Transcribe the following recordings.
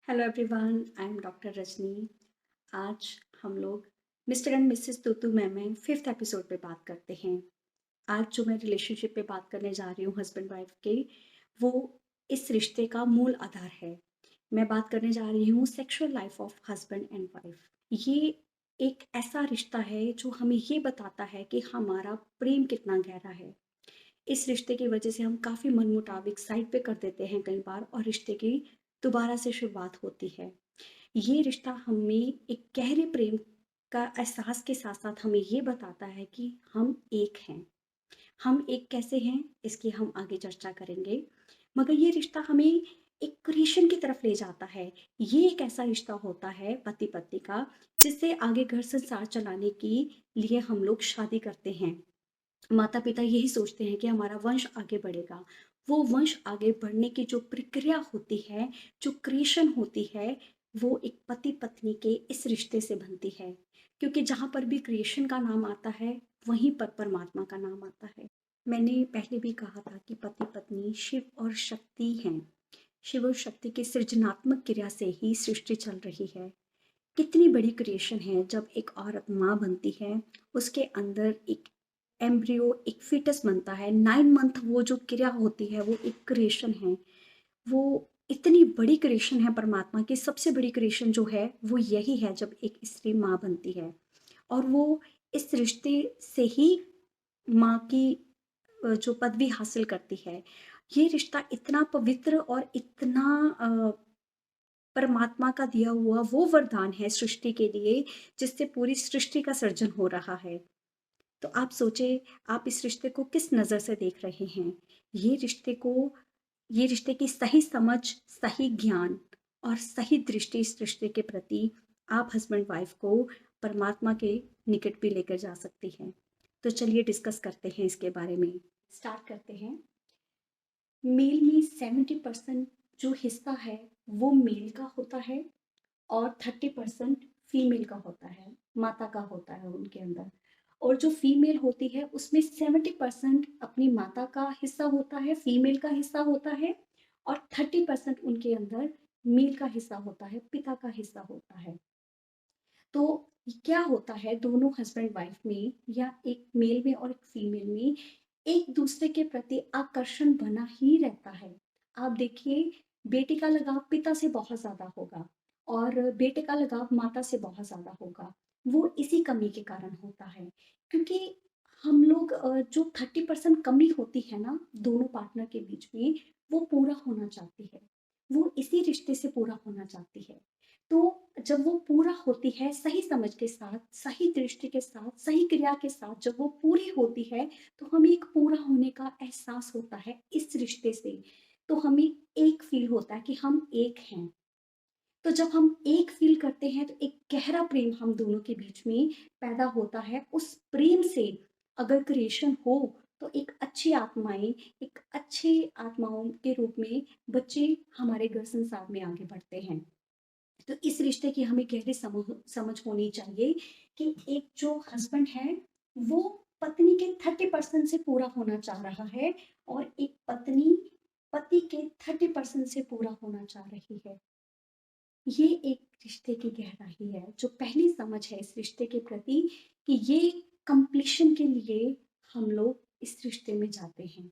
Hello everyone, I am doctor Rajni. आज हम लोग मिस्टर एंड मिसेस तूतू में फिफ्थ एपिसोड पे बात करते हैं। आज जो मैं रिलेशनशिप पे बात करने जा रही हूँ हस्बैंड वाइफ के, वो इस रिश्ते का मूल आधार है। मैं बात करने जा रही हूँ sexual life of husband and wife. ये एक ऐसा रिश्ता है जो हमें ये बताता है कि हमारा प्रेम कितना गहरा है। इस रिश्ते की वजह से हम काफ़ी मनमुटाविक साइड पे कर देते हैं कई बार, और रिश्ते की दोबारा से शुरुआत होती है। ये रिश्ता हमें एक गहरे प्रेम का एहसास के साथ साथ हमें ये बताता है कि हम एक हैं। हम एक कैसे हैं, इसकी हम आगे चर्चा करेंगे। मगर ये रिश्ता हमें एक क्रिएशन की तरफ ले जाता है। ये एक ऐसा रिश्ता होता है पति पत्नी का, जिससे आगे घर संसार चलाने के लिए हम लोग शादी करते हैं। माता पिता यही सोचते हैं कि हमारा वंश आगे बढ़ेगा। वो वंश आगे बढ़ने की जो प्रक्रिया होती है, जो क्रिएशन होती है, वो एक पति पत्नी के इस रिश्ते से बनती है। क्योंकि जहाँ पर भी क्रिएशन का नाम आता है, वहीं पर परमात्मा का नाम आता है। मैंने पहले भी कहा था कि पति पत्नी शिव और शक्ति हैं। शिव और शक्ति की सृजनात्मक क्रिया से ही सृष्टि चल रही है। कितनी बड़ी क्रिएशन है जब एक औरत माँ बनती है, उसके अंदर एक एम्ब्रियो, एक फीटस बनता है। 9 मंथ वो जो क्रिया होती है वो एक क्रिएशन है। वो इतनी बड़ी क्रिएशन है, परमात्मा की सबसे बड़ी क्रिएशन जो है वो यही है जब एक स्त्री माँ बनती है। और वो इस रिश्ते से ही माँ की जो पदवी हासिल करती है। ये रिश्ता इतना पवित्र और इतना परमात्मा का दिया हुआ वो वरदान है सृष्टि के लिए, जिससे पूरी सृष्टि का सृजन हो रहा है। तो आप सोचें, आप इस रिश्ते को किस नज़र से देख रहे हैं? ये रिश्ते को ये रिश्ते की सही समझ, सही ज्ञान और सही दृष्टि इस रिश्ते के प्रति आप हस्बैंड वाइफ को परमात्मा के निकट भी लेकर जा सकती हैं। तो चलिए डिस्कस करते हैं इसके बारे में। स्टार्ट करते हैं। मेल में 70% जो हिस्सा है वो मेल का होता है, और 30% फीमेल का होता है, माता का होता है उनके अंदर। और जो फीमेल होती है उसमें 70% अपनी माता का हिस्सा होता है, फीमेल का हिस्सा होता है, और 30% उनके अंदर मेल का हिस्सा होता है, पिता का हिस्सा होता है। तो क्या होता है, दोनों हस्बैंड वाइफ में या एक मेल में और एक फीमेल में एक दूसरे के प्रति आकर्षण बना ही रहता है। आप देखिए, बेटी का लगाव पिता से बहुत ज्यादा होगा, और बेटे का लगाव माता से बहुत ज्यादा होगा। वो इसी कमी के कारण होता है। क्योंकि हम लोग जो 30% कमी होती है ना दोनों पार्टनर के बीच में, वो पूरा होना चाहती है। वो इसी रिश्ते से पूरा होना चाहती है। तो जब वो पूरा होती है सही समझ के साथ, सही दृष्टि के साथ, सही क्रिया के साथ, जब वो पूरी होती है, तो हमें एक पूरा होने का एहसास होता है इस रिश्ते से। तो हमें एक फील होता है कि हम एक हैं। तो जब हम एक फील करते हैं तो एक गहरा प्रेम हम दोनों के बीच में पैदा होता है। उस प्रेम से अगर क्रिएशन हो, तो एक अच्छी आत्माएं, एक अच्छे आत्माओं के रूप में बच्चे हमारे घर संसार में आगे बढ़ते हैं। तो इस रिश्ते की हमें गहरी समझ समझ होनी चाहिए कि एक जो हस्बैंड है वो पत्नी के 30% से पूरा होना चाह रहा है, और एक पत्नी पति के 30% से पूरा होना चाह रही है। ये एक रिश्ते की गहराई है, जो पहली समझ है इस रिश्ते के प्रति, कि ये कंप्लीशन के लिए हम लोग इस रिश्ते में जाते हैं।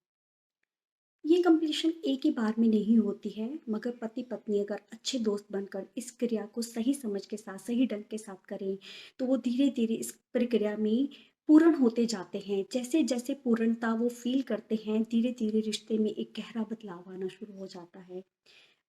ये कंप्लीशन एक ही बार में नहीं होती है, मगर पति पत्नी अगर अच्छे दोस्त बनकर इस क्रिया को सही समझ के साथ, सही ढंग के साथ करें, तो वो धीरे धीरे इस प्रक्रिया में पूर्ण होते जाते हैं। जैसे जैसे पूर्णता वो फील करते हैं, धीरे धीरे रिश्ते में एक गहरा बदलाव आना शुरू हो जाता है।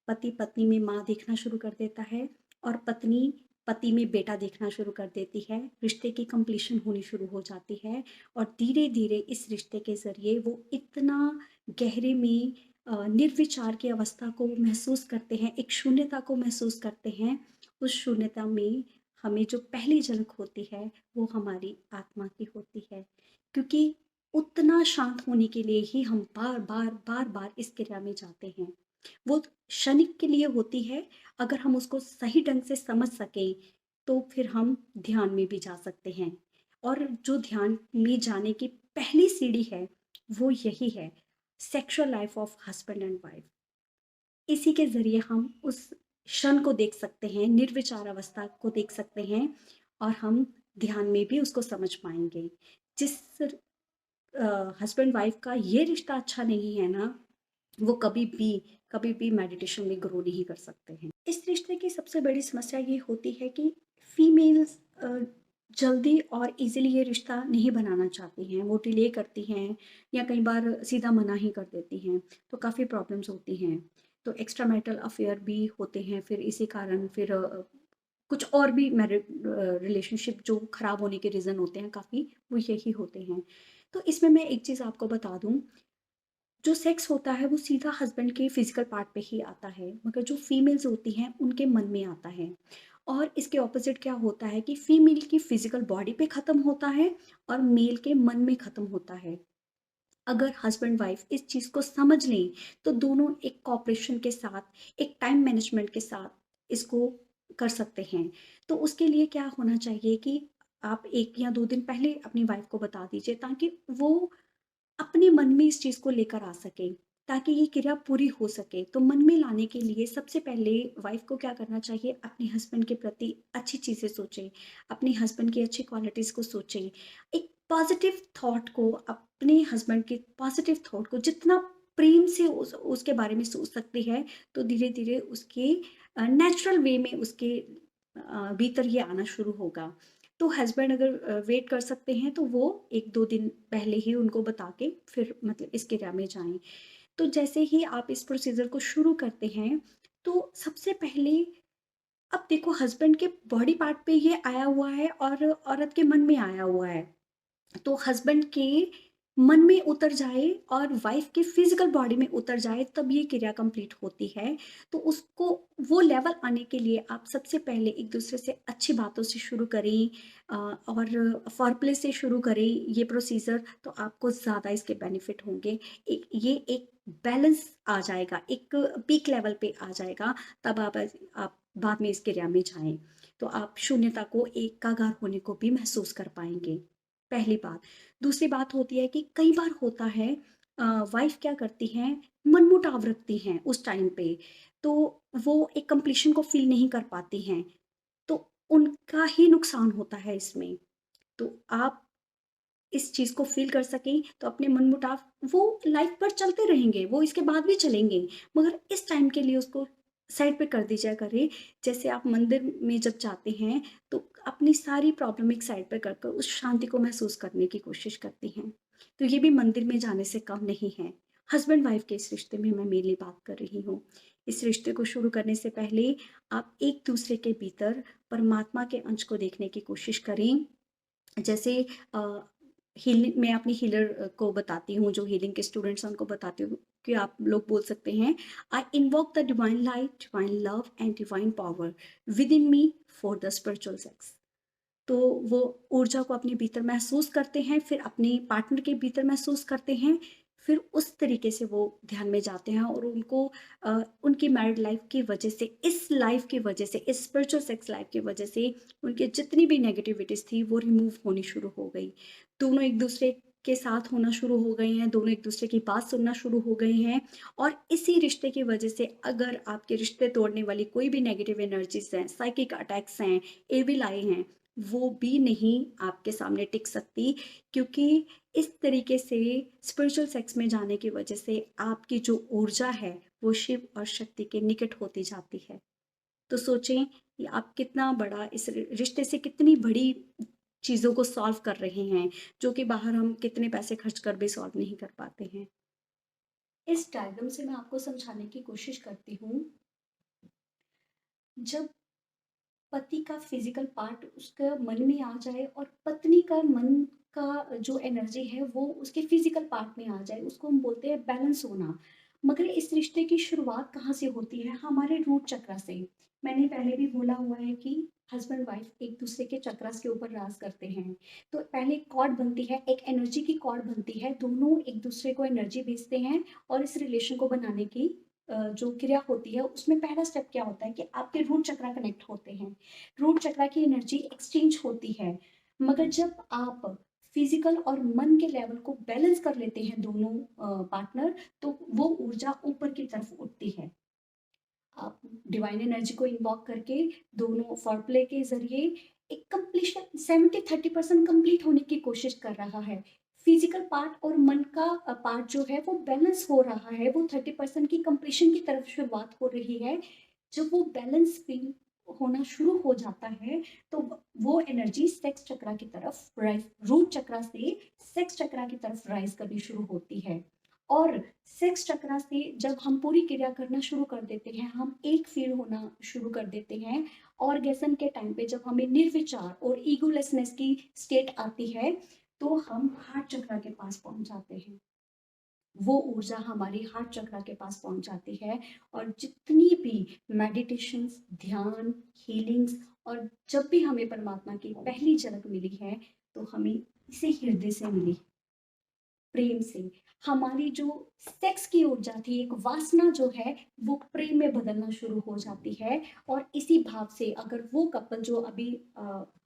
पति पत्नी में माँ देखना शुरू कर देता है, और पत्नी पति में बेटा देखना शुरू कर देती है। रिश्ते की कंप्लीशन होनी शुरू हो जाती है, और धीरे धीरे इस रिश्ते के जरिए वो इतना गहरे में निर्विचार की अवस्था को महसूस करते हैं, एक शून्यता को महसूस करते हैं। उस शून्यता में हमें जो पहली झलक होती है वो हमारी आत्मा की होती है। क्योंकि उतना शांत होने के लिए ही हम बार बार बार बार इस क्रिया में जाते हैं। वो क्षणिक के लिए होती है। अगर हम उसको सही ढंग से समझ सकें, तो फिर हम ध्यान में भी जा सकते हैं। और जो ध्यान में जाने की पहली सीढ़ी है वो यही है, sexual life of husband and wife. इसी के ज़रिए हम उस क्षण को देख सकते हैं, निर्विचार अवस्था को देख सकते हैं और हम ध्यान में भी उसको समझ पाएँगे। जिस हस्बैंड वाइफ का ये रिश्ता अच्छा नहीं है ना, वो कभी भी मेडिटेशन में ग्रो नहीं कर सकते हैं। इस रिश्ते की सबसे बड़ी समस्या ये होती है कि फीमेल्स जल्दी और इजीली ये रिश्ता नहीं बनाना चाहती हैं, वो डिले करती हैं या कई बार सीधा मना ही कर देती हैं, तो काफ़ी प्रॉब्लम्स होती हैं। तो एक्स्ट्रा मैरिटल अफेयर भी होते हैं, फिर इसी कारण फिर कुछ और भी मैरिड रिलेशनशिप जो खराब होने के रीज़न होते हैं काफ़ी, वो यही होते हैं। तो इसमें मैं एक चीज़ आपको बता दूँ, जो सेक्स होता है वो सीधा हस्बैंड के फिजिकल पार्ट पे ही आता है, मगर जो फीमेल्स होती हैं उनके मन में आता है। और इसके ऑपोजिट क्या होता है कि फीमेल की फिजिकल बॉडी पे खत्म होता है और मेल के मन में खत्म होता है। अगर हस्बैंड वाइफ इस चीज को समझ लें तो दोनों एक कॉपरेशन के साथ, एक टाइम मैनेजमेंट के साथ इसको कर सकते हैं। तो उसके लिए क्या होना चाहिए कि आप 1 या 2 दिन पहले अपनी वाइफ को बता दीजिए, ताकि वो अपने मन में इस चीज़ को लेकर आ सके, ताकि ये क्रिया पूरी हो सके। तो मन में लाने के लिए सबसे पहले वाइफ को क्या करना चाहिए, अपने हस्बैंड के प्रति अच्छी चीज़ें सोचें, अपने हस्बैंड की अच्छी क्वालिटीज़ को सोचें। एक पॉजिटिव थॉट को, अपने हस्बैंड के पॉजिटिव थॉट को जितना प्रेम से उसके बारे में सोच सकती है, तो धीरे-धीरे उसके नेचुरल वे में उसके भीतर ये आना शुरू होगा। तो हस्बैंड अगर वेट कर सकते हैं तो वो 1-2 दिन पहले ही उनको बता के फिर मतलब इस क्रिया में जाएँ। तो जैसे ही आप इस प्रोसीजर को शुरू करते हैं, तो सबसे पहले अब देखो हस्बैंड के बॉडी पार्ट पे ये आया हुआ है और औरत के मन में आया हुआ है। तो हस्बैंड के मन में उतर जाए और वाइफ के फिजिकल बॉडी में उतर जाए, तब ये क्रिया कंप्लीट होती है। तो उसको वो लेवल आने के लिए आप सबसे पहले एक दूसरे से अच्छी बातों से शुरू करें, और फॉरप्ले से शुरू करें ये प्रोसीजर, तो आपको ज़्यादा इसके बेनिफिट होंगे। एक बैलेंस आ जाएगा, एक पीक लेवल पे आ जाएगा, तब आप बाद में इस क्रिया में जाएं, तो आप शून्यता को, एकाकार होने को भी महसूस कर पाएंगे। पहली बात। दूसरी बात होती है कि कई बार होता है, वाइफ क्या करती हैं, मनमुटाव रखती हैं उस टाइम पे, तो वो एक कंप्लीशन को फ़ील नहीं कर पाती हैं, तो उनका ही नुकसान होता है इसमें। तो आप इस चीज़ को फ़ील कर सकें, तो अपने मनमुटाव वो लाइफ़ भर चलते रहेंगे, वो इसके बाद भी चलेंगे, मगर इस टाइम के लिए उसको साइड पे कर दीजिया करें। जैसे आप मंदिर में जब जाते हैं, तो अपनी सारी प्रॉब्लम एक साइड पे कर कर उस शांति को महसूस करने की कोशिश करती हैं। तो ये भी मंदिर में जाने से कम नहीं है। हस्बैंड-वाइफ के इस रिश्ते में मैं मेनली बात कर रही हूँ। इस रिश्ते को शुरू करने से पहले आप एक-दूसरे के भीतर परमात्मा के अंश को देखने की कोशिश करें। जैसे अ, हीलिंग मैं अपनी हीलर को बताती हूँ, जो हीलिंग के स्टूडेंट्स हैं उनको बताती हूँ कि आप लोग बोल सकते हैं, आई invoke the divine light, divine love and divine power with in me for the spiritual sex. तो वो ऊर्जा को अपने भीतर महसूस करते हैं, फिर अपने पार्टनर के भीतर महसूस करते हैं, फिर उस तरीके से वो ध्यान में जाते हैं और उनको उनकी मैरिड लाइफ की वजह से, इस लाइफ की वजह से, इस स्पिरिचुअल सेक्स लाइफ की वजह से उनकी जितनी भी नेगेटिविटीज़ थी वो रिमूव होनी शुरू हो गई। दोनों एक-दूसरे के साथ होना शुरू हो गए हैं, दोनों एक-दूसरे की बात सुनना शुरू हो गए हैं, और इसी रिश्ते की वजह से अगर आपके रिश्ते तोड़ने वाली कोई भी नेगेटिव एनर्जीज़ हैं, साइकिक अटैक्स हैं, एविल आई हैं, वो भी नहीं आपके सामने टिक सकती, क्योंकि इस तरीके से स्पिरिचुअल सेक्स में जाने की वजह से आपकी जो ऊर्जा है वो शिव और शक्ति के निकट होती जाती है। तो सोचें कि आप कितना बड़ा इस रिश्ते से कितनी बड़ी चीज़ों को सॉल्व कर रहे हैं, जो कि बाहर हम कितने पैसे खर्च कर भी सॉल्व नहीं कर पाते हैं। इस डायग्राम से मैं आपको समझाने की कोशिश करती हूँ। जब पति का फिजिकल पार्ट उसका मन में आ जाए और पत्नी का मन का जो एनर्जी है वो उसके फिजिकल पार्ट में आ जाए, उसको हम बोलते हैं बैलेंस होना। मगर इस रिश्ते की शुरुआत कहाँ से होती है, हमारे रूट चक्र से। मैंने पहले भी बोला हुआ है कि हस्बैंड वाइफ एक दूसरे के चक्रास के ऊपर राज करते हैं। तो पहले कॉर्ड बनती है, एक एनर्जी की कॉर्ड बनती है, दोनों एक दूसरे को एनर्जी भेजते हैं और इस रिलेशन को बनाने की जो क्रिया होती है उसमें पहला स्टेप क्या होता है कि आपके रूट चक्र कनेक्ट होते हैं, रूट चक्र की एनर्जी एक्सचेंज होती है। मगर जब आप फिजिकल और मन के लेवल को बैलेंस कर लेते हैं दोनों पार्टनर, तो वो ऊर्जा ऊपर की तरफ उठती है। आप डिवाइन एनर्जी को इन्वॉक करके दोनों फोरप्ले के ज़रिए एक कंप्लीशन 70-30% कंप्लीट होने की कोशिश कर रहा है। फिज़िकल पार्ट और मन का पार्ट जो है वो बैलेंस हो रहा है, वो 30% की कंप्लीशन की तरफ शुरुआत हो रही है। जब वो बैलेंस फ़ील होना शुरू हो जाता है, तो वो एनर्जी सेक्स चक्रा की तरफ राइज़, रूट चक्रा से सेक्स चक्रा की तरफ राइज़ करनी शुरू होती है। और सेक्स चक्रा से जब हम पूरी क्रिया करना शुरू कर देते हैं, हम एक फ़ील होना शुरू कर देते हैं। ऑर्गेज़म के टाइम पे जब हमें निर्विचार और ईगोलेसनेस की स्टेट आती है, तो हम हार्ट चक्रा के पास पहुँच जाते हैं। वो ऊर्जा हमारी हार्ट चक्रा के पास पहुंच जाती है। और जितनी भी मेडिटेशंस, ध्यान, हीलिंग्स, और जब भी हमें परमात्मा की पहली झलक मिली है, तो हमें इसी हृदय से मिली, प्रेम से। हमारी जो सेक्स की ऊर्जा थी, एक वासना जो है, वो प्रेम में बदलना शुरू हो जाती है। और इसी भाव से अगर वो कपल जो अभी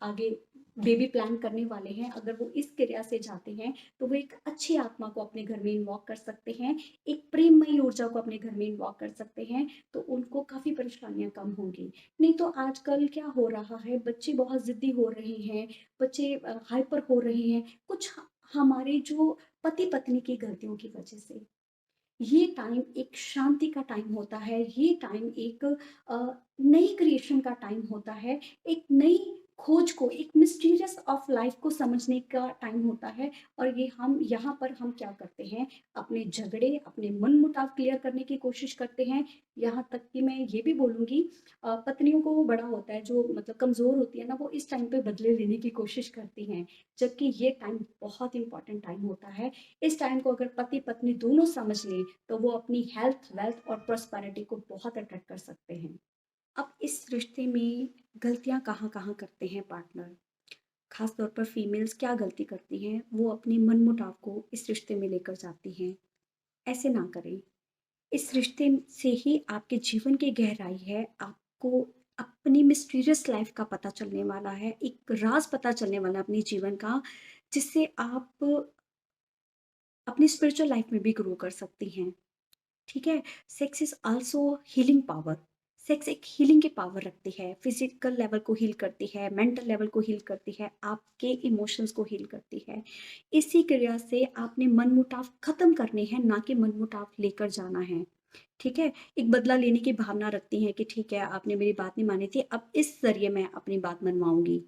आगे बेबी प्लान करने वाले हैं, अगर वो इस क्रिया से जाते हैं, तो वो एक अच्छी आत्मा को अपने घर में इन्वॉक कर सकते हैं, एक प्रेममयी ऊर्जा को अपने घर में इन्वॉक कर सकते हैं, तो उनको काफ़ी परेशानियाँ कम होंगी। नहीं तो आजकल क्या हो रहा है, बच्चे बहुत ज़िद्दी हो रहे हैं, बच्चे हाइपर हो रहे हैं, कुछ हमारे जो पति-पत्नी की गलतियों की वजह से। ये टाइम एक शांति का टाइम होता है, ये टाइम एक नई क्रिएशन का टाइम होता है, एक नई खोज को, एक मिस्टीरियस ऑफ लाइफ को समझने का टाइम होता है। और ये हम यहाँ पर हम क्या करते हैं, अपने झगड़े, अपने मनमुटाव क्लियर करने की कोशिश करते हैं। यहाँ तक कि मैं ये भी बोलूँगी, पत्नियों को वो बड़ा होता है, जो मतलब कमज़ोर होती है ना, वो इस टाइम पे बदले लेने की कोशिश करती हैं, जबकि ये टाइम बहुत इम्पोर्टेंट टाइम होता है। इस टाइम को अगर पति-पत्नी दोनों समझ लें, तो वो अपनी हेल्थ, वेल्थ और प्रॉस्पेरिटी को बहुत अट्रैक्ट कर सकते हैं। अब इस रिश्ते में गलतियाँ कहाँ-कहाँ करते हैं पार्टनर? खास तौर पर फीमेल्स क्या गलती करती हैं? वो अपने मनमुटाव को इस रिश्ते में लेकर जाती हैं। ऐसे ना करें। इस रिश्ते से ही आपके जीवन की गहराई है। आपको अपनी मिस्टीरियस लाइफ़ का पता चलने वाला है, एक राज़ पता चलने वाला है अपने जीवन का, जिससे आप अपनी स्पिरिचुअल लाइफ़ में भी ग्रो कर सकती हैं। ठीक है? Sex is also healing power. Sex एक हीलिंग की पावर रखती है, फिज़िकल लेवल को हील करती है, मेंटल लेवल को हील करती है, आपके इमोशंस को हील करती है। इसी क्रिया से आपने मनमुटाव ख़त्म करने हैं, ना कि मनमुटाव लेकर जाना है। ठीक है? एक बदला लेने की भावना रखती हैं कि ठीक है, आपने मेरी बात नहीं मानी थी, अब इस ज़रिए मैं अपनी बात मनवाऊँगी।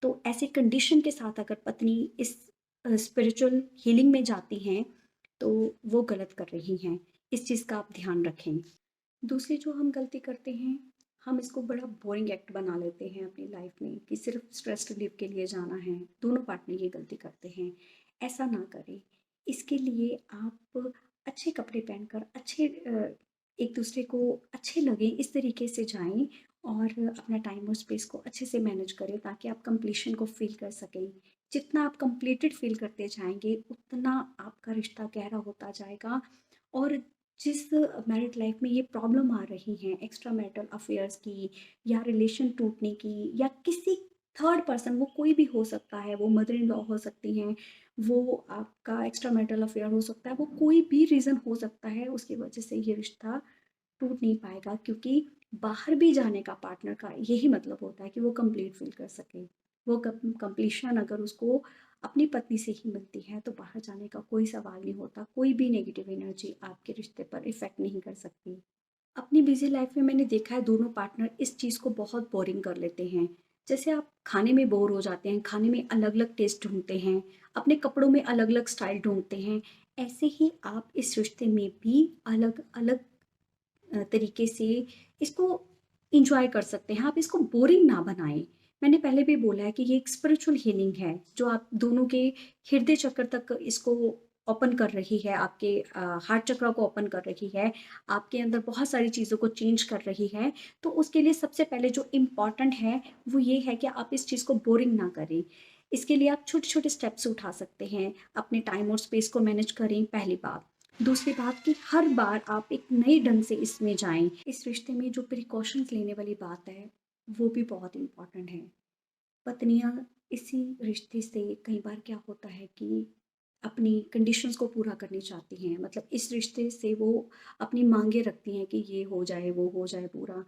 तो ऐसे कंडीशन के साथ अगर पत्नी इस स्पिरिचुअल हीलिंग में जाती हैं, तो वो गलत कर रही हैं। इस चीज़ का आप ध्यान रखें। दूसरी जो हम गलती करते हैं, हम इसको बड़ा बोरिंग एक्ट बना लेते हैं अपनी लाइफ में कि सिर्फ स्ट्रेस रिलीफ के लिए जाना है। दोनों पार्टनर ये गलती करते हैं। ऐसा ना करें। इसके लिए आप अच्छे कपड़े पहनकर अच्छे एक दूसरे को अच्छे लगें, इस तरीके से जाएँ और अपना टाइम और स्पेस को अच्छे से मैनेज करें, ताकि आप कंप्लीशन को फ़ील कर सकें। जितना आप कंप्लीटेड फ़ील करते जाएँगे, उतना आपका रिश्ता गहरा होता जाएगा। और जिस मैरिड लाइफ में ये प्रॉब्लम आ रही हैं, एक्स्ट्रा मैरिटल अफेयर्स की, या रिलेशन टूटने की, या किसी थर्ड पर्सन, वो कोई भी हो सकता है, वो मदर इन लॉ हो सकती हैं, वो आपका एक्स्ट्रा मैरिटल अफेयर हो सकता है, वो कोई भी रीज़न हो सकता है, उसकी वजह से ये रिश्ता टूट नहीं पाएगा। क्योंकि बाहर भी जाने का पार्टनर का यही मतलब होता है कि वो कंप्लीट फील कर सके। वो कंप्लीशन अगर उसको अपनी पत्नी से ही मिलती है, तो बाहर जाने का कोई सवाल नहीं होता। कोई भी नेगेटिव एनर्जी आपके रिश्ते पर इफ़ेक्ट नहीं कर सकती। अपनी बिजी लाइफ में मैंने देखा है, दोनों पार्टनर इस चीज़ को बहुत बोरिंग कर लेते हैं। जैसे आप खाने में बोर हो जाते हैं, खाने में अलग अलग टेस्ट ढूंढते हैं, अपने कपड़ों में अलग अलग स्टाइल ढूंढते हैं, ऐसे ही आप इस रिश्ते में भी अलग अलग तरीके से इसको इंजॉय कर सकते हैं। आप इसको बोरिंग ना बनाएं। मैंने पहले भी बोला है कि ये एक स्पिरिचुअल हीलिंग है, जो आप दोनों के हृदय चक्र तक इसको ओपन कर रही है, आपके हार्ट चक्र को ओपन कर रही है, आपके अंदर बहुत सारी चीज़ों को चेंज कर रही है। तो उसके लिए सबसे पहले जो इम्पॉर्टेंट है, वो ये है कि आप इस चीज़ को बोरिंग ना करें। इसके लिए आप छोटे छोटे स्टेप्स उठा सकते हैं। अपने टाइम और स्पेस को मैनेज करें, पहली बात। दूसरी बात कि हर बार आप एक नए ढंग से इसमें जाएं। इस रिश्ते में जो प्रिकॉशंस लेने वाली बात है, वो भी बहुत इम्पॉर्टेंट है। पत्नियां इसी रिश्ते से, कई बार क्या होता है कि अपनी कंडीशंस को पूरा करनी चाहती हैं, मतलब इस रिश्ते से वो अपनी मांगे रखती हैं कि ये हो जाए, वो हो जाए पूरा।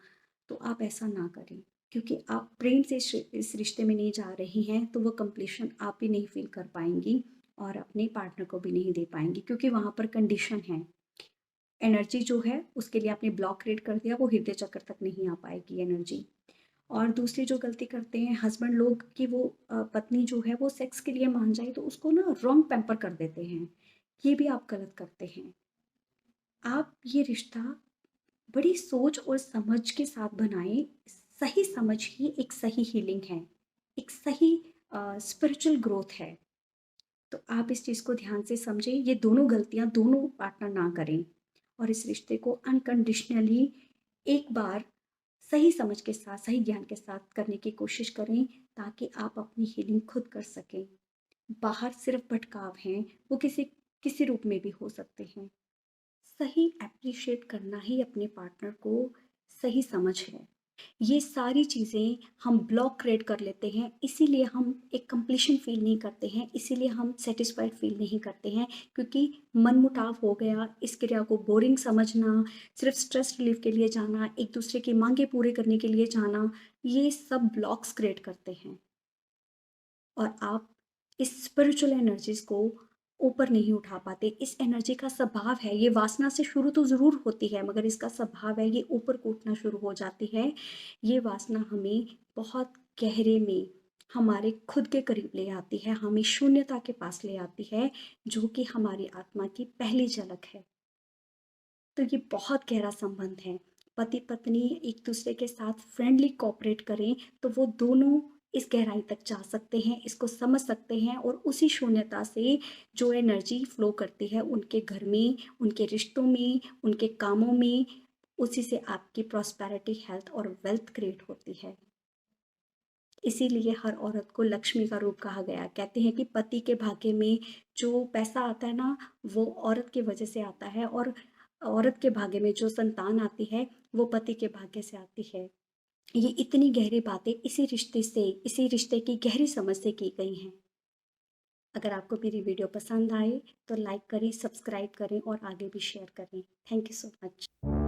तो आप ऐसा ना करें, क्योंकि आप प्रेम से इस रिश्ते में नहीं जा रही हैं, तो वो कंप्लीशन आप भी नहीं फील कर पाएंगी और अपने पार्टनर को भी नहीं दे पाएंगी, क्योंकि वहाँ पर कंडीशन है। एनर्जी जो है उसके लिए आपने ब्लॉक क्रिएट कर दिया, वो हृदय चक्र तक नहीं आ पाएगी एनर्जी। और दूसरी जो गलती करते हैं हस्बैंड लोग कि वो पत्नी जो है वो सेक्स के लिए मान जाए तो उसको ना रॉन्ग पैम्पर कर देते हैं। ये भी आप गलत करते हैं। आप ये रिश्ता बड़ी सोच और समझ के साथ बनाएं। सही समझ ही एक सही हीलिंग है, एक सही स्पिरिचुअल ग्रोथ है। तो आप इस चीज़ को ध्यान से समझें, ये दोनों गलतियां दोनों पार्टनर ना करें और इस रिश्ते को अनकंडीशनली एक बार सही समझ के साथ, सही ज्ञान के साथ करने की कोशिश करें, ताकि आप अपनी हीलिंग खुद कर सकें। बाहर सिर्फ भटकाव हैं, वो किसी किसी रूप में भी हो सकते हैं। सही एप्रिशिएट करना ही अपने पार्टनर को सही समझ है। ये सारी चीज़ें हम ब्लॉक क्रिएट कर लेते हैं, इसीलिए हम एक कंप्लीशन फील नहीं करते हैं, इसीलिए हम सेटिस्फाइड फील नहीं करते हैं, क्योंकि मनमुटाव हो गया। इस क्रिया को बोरिंग समझना, सिर्फ स्ट्रेस रिलीफ के लिए जाना, एक दूसरे की मांगे पूरे करने के लिए जाना, ये सब ब्लॉक्स क्रिएट करते हैं। और आप इस स्पिरिचुअल एनर्जीज को ऊपर नहीं उठा पाते। इस एनर्जी का स्वभाव है, ये वासना से शुरू तो ज़रूर होती है, मगर इसका स्वभाव है ये ऊपर को उठना शुरू हो जाती है। ये वासना हमें बहुत गहरे में हमारे खुद के करीब ले आती है, हमें शून्यता के पास ले आती है, जो कि हमारी आत्मा की पहली झलक है। तो ये बहुत गहरा संबंध है। पति पत्नी एक दूसरे के साथ फ्रेंडली कोऑपरेट करें तो वो दोनों इस गहराई तक जा सकते हैं, इसको समझ सकते हैं, और उसी शून्यता से जो एनर्जी फ्लो करती है उनके घर में, उनके रिश्तों में, उनके कामों में, उसी से आपकी प्रॉस्पेरिटी, हेल्थ और वेल्थ क्रिएट होती है। इसीलिए हर औरत को लक्ष्मी का रूप कहा गया। कहते हैं कि पति के भाग्य में जो पैसा आता है ना, वो औरत की वजह से आता है, और औरत के भाग्य में जो संतान आती है वो पति के भाग्य से आती है। ये इतनी गहरी बातें इसी रिश्ते से, इसी रिश्ते की गहरी समझ से की गई हैं। अगर आपको मेरी वीडियो पसंद आए तो लाइक करें, सब्सक्राइब करें और आगे भी शेयर करें। Thank you so much.